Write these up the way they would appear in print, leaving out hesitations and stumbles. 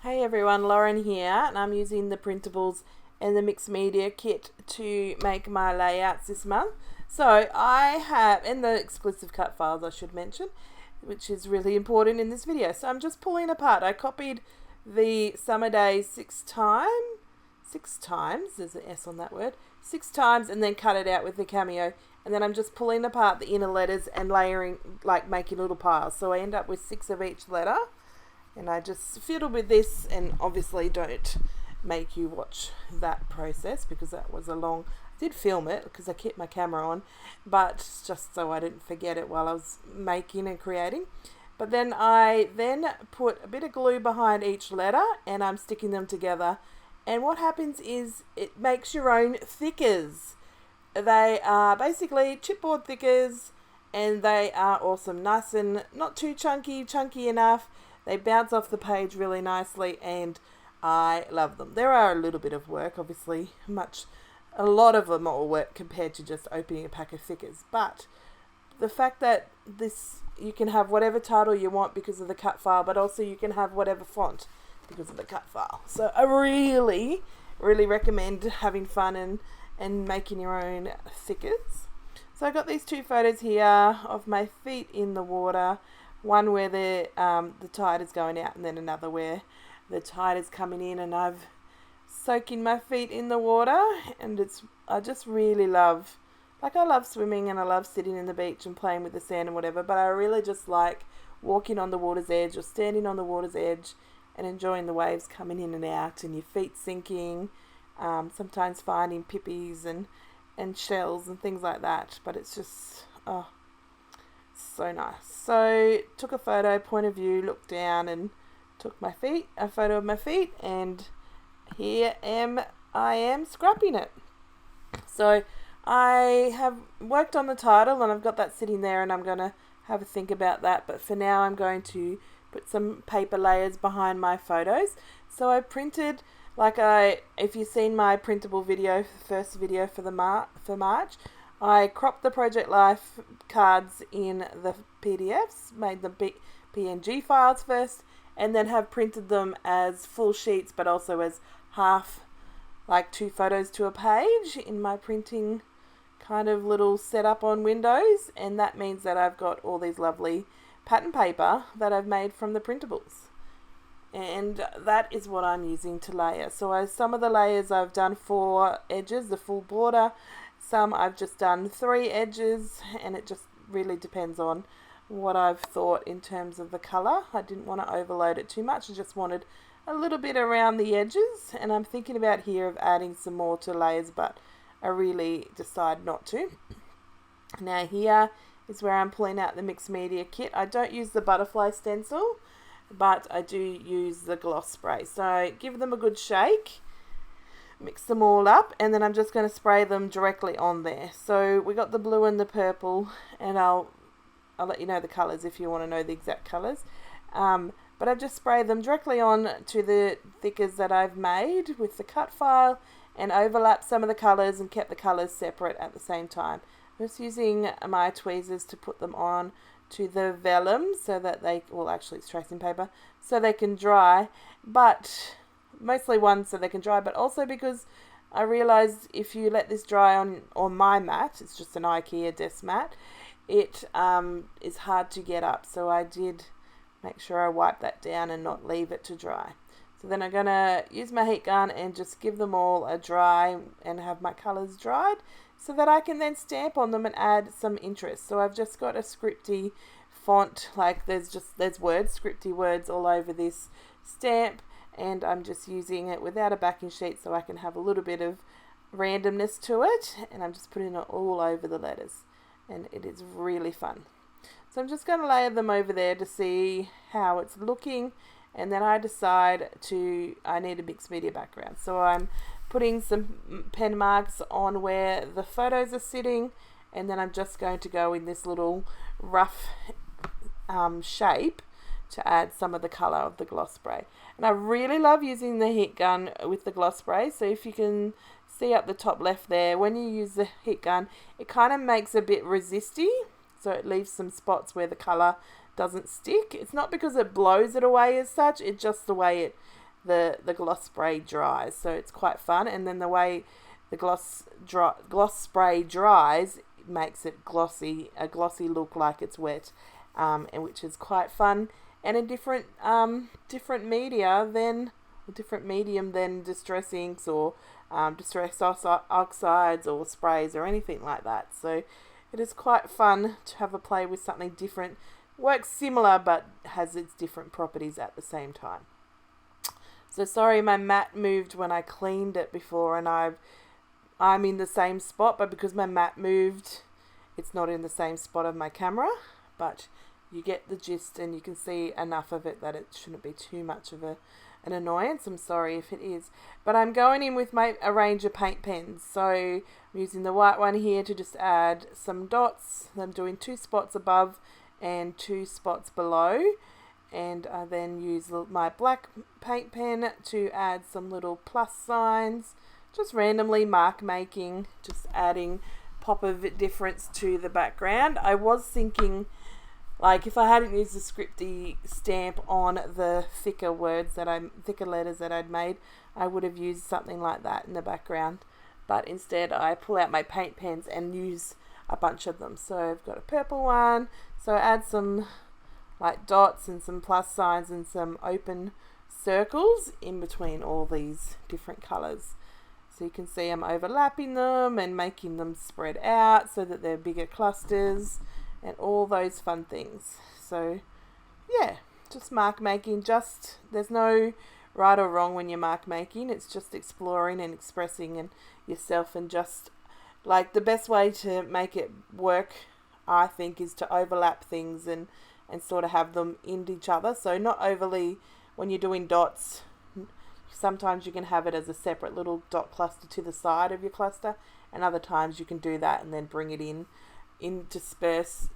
Hey everyone, Lauren here, and I'm using the printables and the mixed media kit to make my layouts this month. So I have, and the exclusive cut files I should mention, which is really important in this video. So I'm just pulling apart. I copied the Summer Days six times, there's an S on that word, 6 times, and then cut it out with the Cameo. And then I'm just pulling apart the inner letters and layering, like making little piles. So I end up with 6 of each letter. And I just fiddle with this, and obviously don't make you watch that process because that was I did film it because I kept my camera on, but just so I didn't forget it while I was making and creating. But then I put a bit of glue behind each letter and I'm sticking them together. And what happens is it makes your own thickers. They are basically chipboard thickers and they are awesome. Nice and not too chunky enough. They bounce off the page really nicely and I love them. There are a little bit of work, obviously, a lot of them are work compared to just opening a pack of thickers. But the fact that you can have whatever title you want because of the cut file, but also you can have whatever font because of the cut file. So I really, really recommend having fun and making your own thickers. So I got these 2 photos here of my feet in the water. One where the tide is going out and then another where the tide is coming in, and I've soaking my feet in the water, and I just really love, I love swimming and I love sitting in the beach and playing with the sand and whatever, but I really just like walking on the water's edge or standing on the water's edge and enjoying the waves coming in and out and your feet sinking, sometimes finding pippies and shells and things like that, but it's just, so nice. So took a photo, point of view, looked down and took a photo of my feet, and here I am scrapping it. So I have worked on the title and I've got that sitting there and I'm going to have a think about that, but for now I'm going to put some paper layers behind my photos. So I printed, if you've seen my printable video, first video for March, I cropped the Project Life cards in the PDFs, made them PNG files first, and then have printed them as full sheets, but also as half, 2 photos to a page in my printing kind of little setup on Windows. And that means that I've got all these lovely pattern paper that I've made from the printables. And that is what I'm using to layer. So some of the layers I've done 4 edges, the full border. Some I've just done 3 edges, and it just really depends on what I've thought in terms of the colour. I didn't want to overload it too much. I just wanted a little bit around the edges, and I'm thinking about here of adding some more to layers, but I really decide not to. Now here is where I'm pulling out the mixed media kit. I don't use the butterfly stencil, but I do use the gloss spray. So give them a good shake. Mix them all up, and then I'm just going to spray them directly on there. So we got the blue and the purple, and I'll let you know the colours if you want to know the exact colours. But I've just sprayed them directly on to the thickers that I've made with the cut file, and overlapped some of the colours and kept the colours separate at the same time. I'm just using my tweezers to put them on to the vellum so that it's tracing paper, so they can dry, but mostly so they can dry, but also because I realized if you let this dry on my mat, it's just an IKEA desk mat, it is hard to get up. So I did make sure I wipe that down and not leave it to dry. So then I'm going to use my heat gun and just give them all a dry and have my colors dried so that I can then stamp on them and add some interest. So I've just got a scripty font, there's scripty words all over this stamp, and I'm just using it without a backing sheet so I can have a little bit of randomness to it, and I'm just putting it all over the letters, and it is really fun. So I'm just going to layer them over there to see how it's looking, and then I decide I need a mixed media background. So I'm putting some pen marks on where the photos are sitting, and then I'm just going to go in this little rough shape to add some of the colour of the gloss spray. And I really love using the heat gun with the gloss spray. So if you can see up the top left there, when you use the heat gun, it kind of makes a bit resisty. So it leaves some spots where the colour doesn't stick. It's not because it blows it away as such, it's just the way the gloss spray dries. So it's quite fun. And then the way the gloss spray dries makes it a glossy look like it's wet, and which is quite fun, and a different medium than distress inks or distress oxides or sprays or anything like that. So it is quite fun to have a play with something different. Works similar but has its different properties at the same time. So sorry my mat moved when I cleaned it before, and I'm in the same spot, but because my mat moved, it's not in the same spot of my camera, but you get the gist and you can see enough of it that it shouldn't be too much of an annoyance. I'm sorry if it is. But I'm going in with a range of paint pens. So I'm using the white one here to just add some dots. I'm doing 2 spots above and 2 spots below. And I then use my black paint pen to add some little plus signs. Just randomly mark making, just adding pop of difference to the background. I was thinking, like, if I hadn't used the scripty stamp on the thicker letters that I'd made, I would have used something like that in the background. But instead I pull out my paint pens and use a bunch of them. So I've got a purple one, so I add some like dots and some plus signs and some open circles in between all these different colours. So you can see I'm overlapping them and making them spread out so that they're bigger clusters and all those fun things. So yeah, just mark making. There's no right or wrong when you're mark making. It's just exploring and expressing and yourself, and just like the best way to make it work, I think, is to overlap things and sort of have them in each other. So not overly, when you're doing dots, sometimes you can have it as a separate little dot cluster to the side of your cluster, and other times you can do that and then bring it in disperse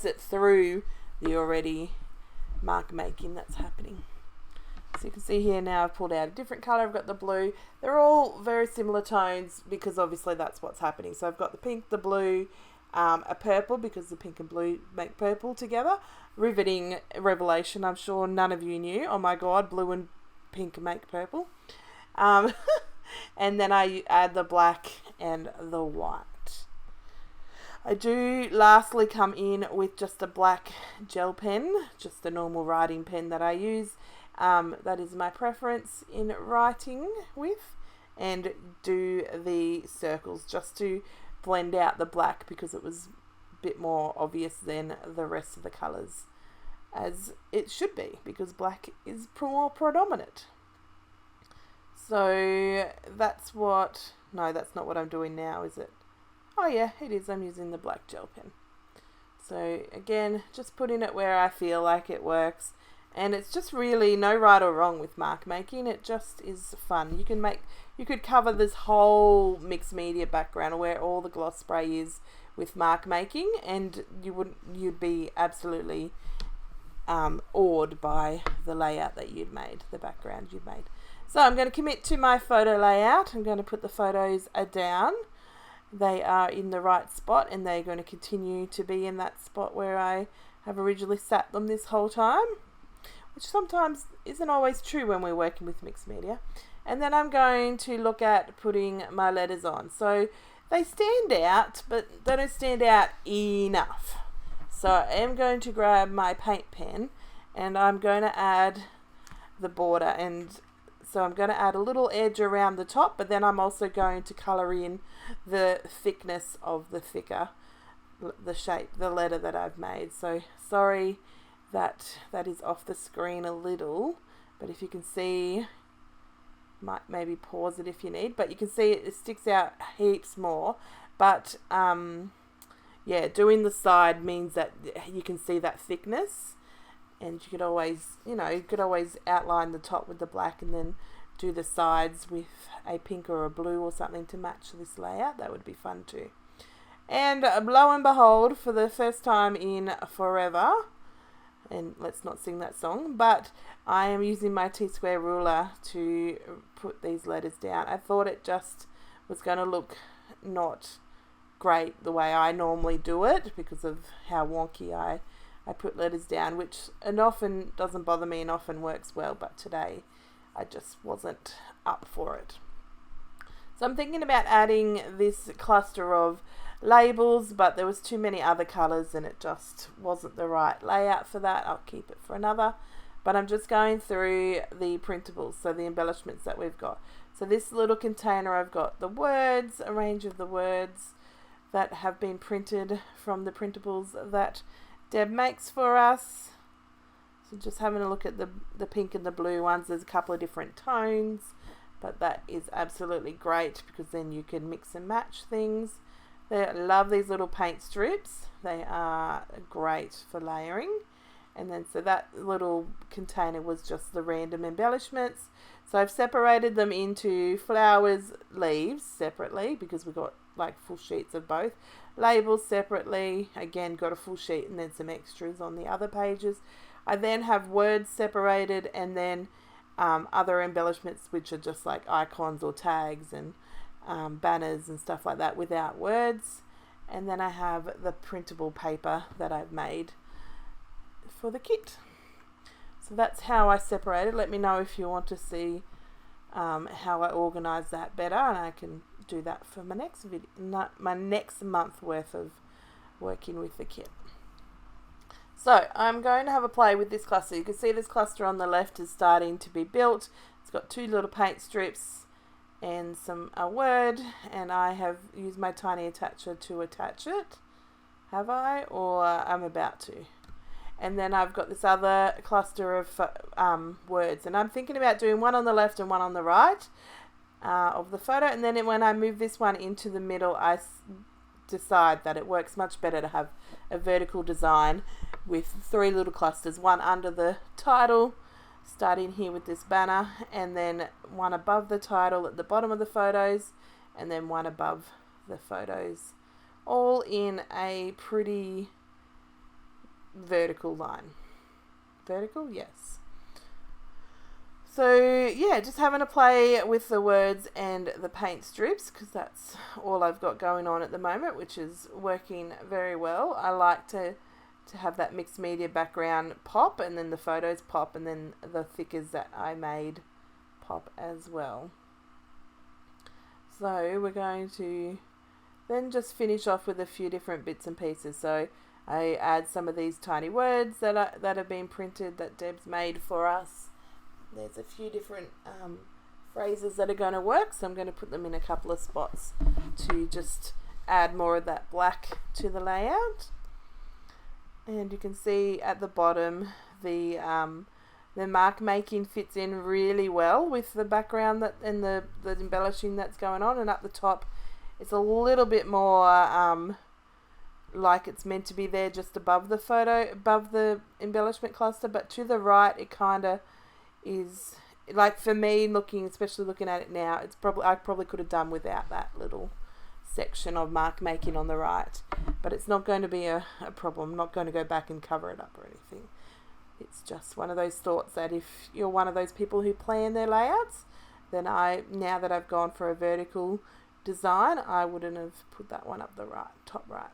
it through the already mark making that's happening. So you can see here now I've pulled out a different color. I've got the blue. They're all very similar tones because obviously that's what's happening. So I've got the pink, the blue, a purple, because the pink and blue make purple together. Riveting revelation, I'm sure none of you knew. Oh my god, blue and pink make purple. And then I add the black and the white. I do lastly come in with just a black gel pen, just the normal writing pen that I use. That is my preference in writing with, and do the circles just to blend out the black because it was a bit more obvious than the rest of the colours, as it should be, because black is more predominant. So that's not what I'm doing now, is it? Oh yeah, it is. I'm using the black gel pen. So again, just putting it where I feel like it works. And it's just really no right or wrong with mark making. It just is fun. You could cover this whole mixed media background where all the gloss spray is with mark making, and you'd be absolutely awed by the layout that you'd made, the background you'd made. So I'm going to commit to my photo layout. I'm going to put the photos down. They are in the right spot, and they're going to continue to be in that spot where I have originally sat them this whole time, which sometimes isn't always true when we're working with mixed media. And then I'm going to look at putting my letters on. So they stand out, but they don't stand out enough. So I am going to grab my paint pen, and I'm going to add the border, and so I'm going to add a little edge around the top, but then I'm also going to colour in the thickness of the shape, the letter that I've made. So sorry that is off the screen a little, but if you can see, might maybe pause it if you need, but you can see it sticks out heaps more. But yeah, doing the side means that you can see that thickness. And you could always outline the top with the black and then do the sides with a pink or a blue or something to match this layout. That would be fun too. And lo and behold, for the first time in forever, and let's not sing that song, but I am using my T-square ruler to put these letters down. I thought it just was going to look not great the way I normally do it because of how wonky I I put letters down, which and often doesn't bother me and often works well, but today I just wasn't up for it. So I'm thinking about adding this cluster of labels, but there was too many other colours and it just wasn't the right layout for that. I'll keep it for another. But I'm just going through the printables, so the embellishments that we've got. So this little container, I've got the words, a range of the words that have been printed from the printables that Deb makes for us. So just having a look at the pink and the blue ones. There's a couple of different tones, but that is absolutely great because then you can mix and match things. I love these little paint strips. They are great for layering. And then so that little container was just the random embellishments. So I've separated them into flowers, leaves separately because we've got like full sheets of both. Labels separately, again got a full sheet and then some extras on the other pages. I then have words separated and then other embellishments which are just like icons or tags and banners and stuff like that without words. And then I have the printable paper that I've made for the kit. So that's how I separated. Let me know if you want to see how I organize that better, and I can do that for my next video, my next month worth of working with the kit. So I'm going to have a play with this cluster. You can see this cluster on the left is starting to be built. It's got two little paint strips and a word, and I have used my tiny attacher to attach it. Have I? Or I'm about to. And then I've got this other cluster of words, and I'm thinking about doing one on the left and one on the right of the photo. And then when I move this one into the middle, I decide that it works much better to have a vertical design with three little clusters, one under the title, starting here with this banner, and then one above the title at the bottom of the photos, and then one above the photos, all in a pretty vertical line. Vertical, yes. So yeah, just having a play with the words and the paint strips because that's all I've got going on at the moment, which is working very well. I like to have that mixed media background pop, and then the photos pop, and then the thickers that I made pop as well. So we're going to then just finish off with a few different bits and pieces. So I add some of these tiny words that have been printed that Deb's made for us. There's a few different phrases that are going to work, so I'm going to put them in a couple of spots to just add more of that black to the layout. And you can see at the bottom the mark making fits in really well with the background and the embellishing that's going on. And up the top, it's a little bit more like it's meant to be there just above the photo, above the embellishment cluster, but to the right it kind of is, like for me especially looking at it now, I probably could have done without that little section of mark making on the right, but it's not going to be a problem. I'm not going to go back and cover it up or anything. It's just one of those thoughts that if you're one of those people who plan their layouts, then now that I've gone for a vertical design, I wouldn't have put that one up the top right.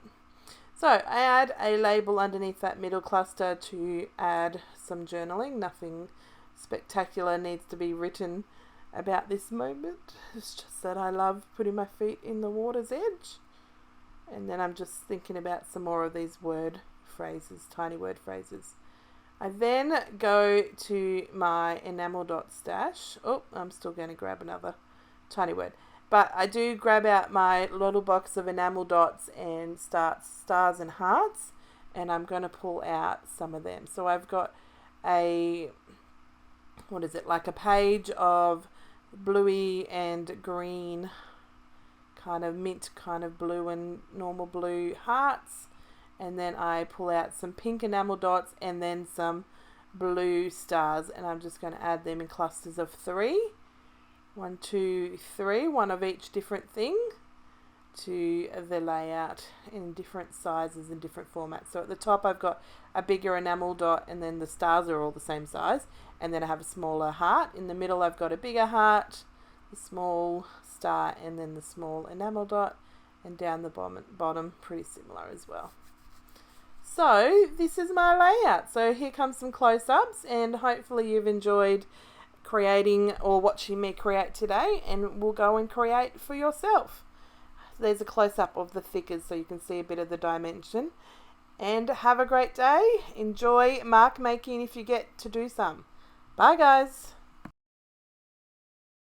So I add a label underneath that middle cluster to add some journaling. Nothing spectacular needs to be written about this moment. It's just that I love putting my feet in the water's edge. And then I'm just thinking about some more of these word phrases, tiny word phrases. I then go to my enamel dot stash. Oh, I'm still going to grab another tiny word. But I do grab out my little box of enamel dots and start stars and hearts, and I'm going to pull out some of them. So I've got like a page of bluey and green, kind of mint, kind of blue and normal blue hearts. And then I pull out some pink enamel dots and then some blue stars, and I'm just going to add them in clusters of 3. 1, 2, 3, one of each different thing to the layout in different sizes and different formats. So at the top I've got a bigger enamel dot, and then the stars are all the same size, and then I have a smaller heart. In the middle I've got a bigger heart, the small star, and then the small enamel dot, and down the bottom pretty similar as well. So this is my layout. So here comes some close-ups, and hopefully you've enjoyed creating or watching me create today, and we'll go and create for yourself. There's a close-up of the figures so you can see a bit of the dimension. And have a great day. Enjoy mark making if you get to do some. Bye guys.